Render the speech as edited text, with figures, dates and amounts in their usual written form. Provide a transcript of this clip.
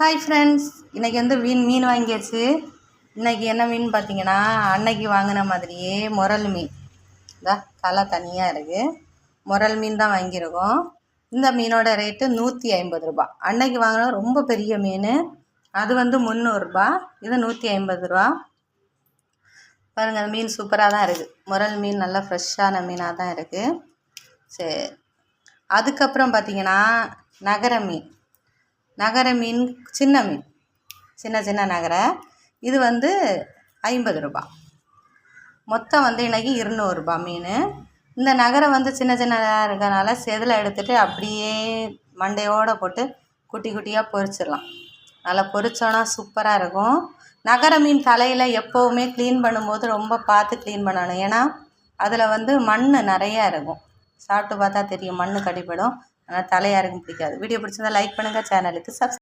Hi friends, இன்றைக்கி வந்து மீன் வாங்கியாச்சு. இன்றைக்கி என்ன மீன் பார்த்தீங்கன்னா, அன்னைக்கு வாங்கின மாதிரியே முரல் மீன் தான். தலை தனியாக இருக்குது. முரல் மீன் தான் வாங்கியிருக்கோம். இந்த மீனோட ரேட்டு 150 ரூபா. அன்னைக்கு வாங்கினா ரொம்ப பெரிய மீன், அது வந்து 300 ரூபா. இது 150 ரூபா. பாருங்கள், அந்த மீன் சூப்பராக தான் இருக்குது. முரல் மீன் நல்லா ஃப்ரெஷ்ஷான மீனாக தான் இருக்குது. சரி, அதுக்கப்புறம் பார்த்திங்கன்னா நகர மீன் சின்ன மீன், சின்ன நகரை, இது வந்து 50 ரூபா. மொத்தம் வந்து இன்றைக்கி 200 ரூபா மீன். இந்த நகரை வந்து சின்னதாக இருக்கிறனால செதில் எடுத்துகிட்டு அப்படியே மண்டையோடு போட்டு குட்டி குட்டியாக பொரிச்சிடலாம். நல்லா பொரிச்சோன்னா சூப்பராக இருக்கும். நகர மீன் தலையில் எப்போவுமே க்ளீன் பண்ணும்போது ரொம்ப பார்த்து க்ளீன் பண்ணணும். ஏன்னா அதில் வந்து மண் நிறையா இருக்கும். சாப்பிட்டு பார்த்தா தெரியும், மண் கடிப்படும். ஆனால் தலையாருக்கும் பிடிக்காது. வீடியோ பிடிச்சிருந்தா லைக் பண்ணுங்கள், சேனலுக்கு சப்ஸ்கிரைப்